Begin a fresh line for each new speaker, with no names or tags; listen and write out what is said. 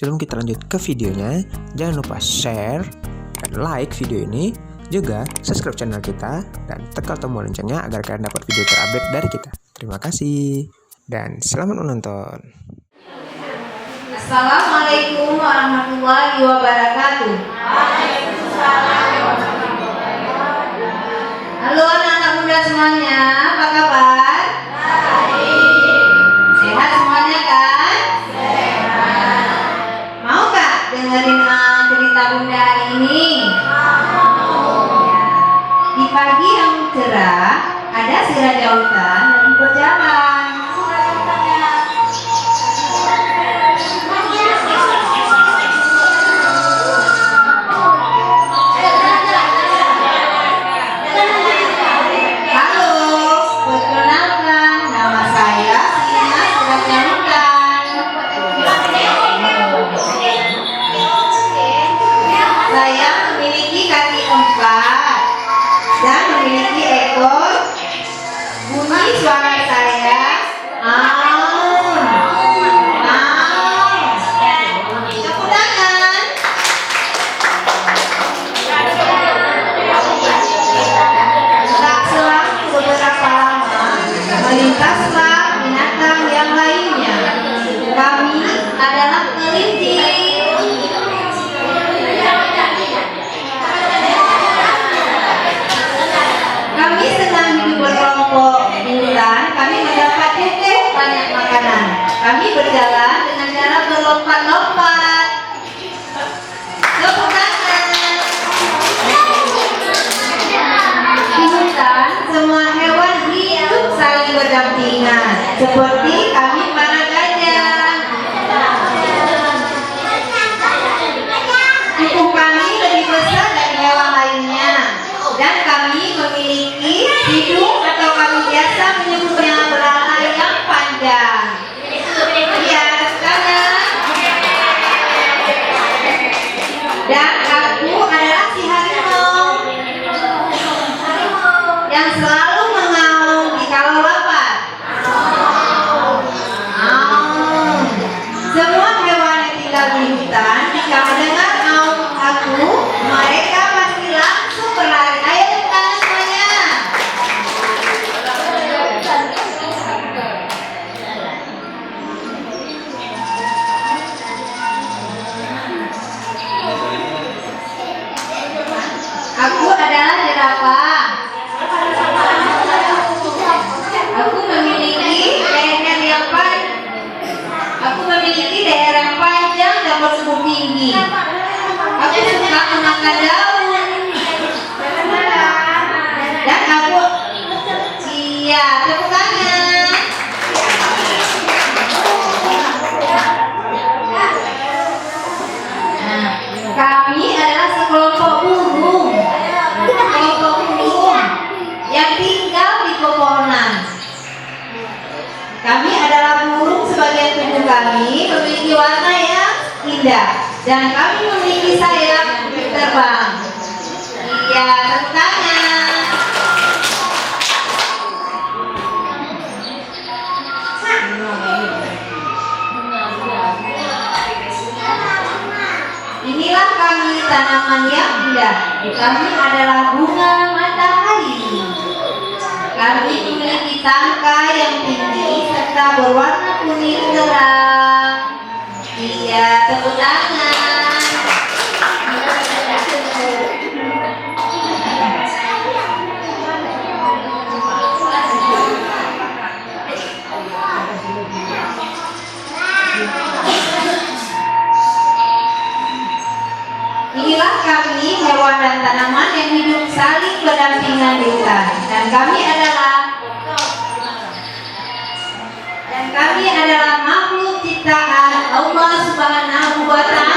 Sebelum kita lanjut ke videonya, jangan lupa share dan like video ini, juga subscribe channel kita dan tekan tombol loncengnya agar kalian dapat video terupdate dari kita. Terima kasih dan selamat menonton.
Assalamualaikum warahmatullahi wabarakatuh. Waalaikumsalam warahmatullahi wabarakatuh. Halo anak-anak muda semuanya, apa kabar? Baik. Sehat semuanya kan? Sehat. Mau gak dengerin cerita bunda hari ini? Mau. Di pagi yang cerah, ada si raja hutan lagi berjalan. Dan memiliki ekor, bunyi suara saya aum, aum. Tepuk tangan. Tak selang beberapa lama melintaslah binatang yang lainnya. Kami adalah kelinci. Kami senang hidup berkelompok di hutan. Kami mendapat banyak makanan. Kami berjalan dengan cara berlompat-lompat. Tepuk tangan. Di hutan, semua hewan hidup saling berdampingan. Seperti kami para gajah. Tubuh kami lebih besar dari hewan lainnya. Dan kami memiliki hidung atau kami biasa menyebutnya belalai yang panjang. Iya, sekarang. Dan aku adalah si harimau yang selalu mengaum jikalau lapar. Semua hewan yang tinggal di hutan jika mendengar aum aku, mereka pasti langsung berlari. Ayo tepuk tangan semuanya. Aku adalah jerapah. Aku memiliki leher yang panjang dan bertubuh tinggi. Aku suka memakan daun. Dan aku, iya, tepuk tangan. Kami adalah sekelompok burung. Kelompok burung yang tinggal di pepohonan. Kami adalah burung, sebagian tubuh kami memiliki warna yang indah. Dan kami memiliki sayap untuk terbang. Iya, tepuk tangan. Inilah kami, tanaman yang indah. Kami adalah bunga matahari. Kami memiliki tangkai yang tinggi serta berwarna kuning terang. Iya, tepuk tangan. Inilah kami, hewan dan tanaman yang hidup saling berdampingan di hutan. Dan kami adalah makhluk ciptaan Allah Subhanahu wa Ta'ala.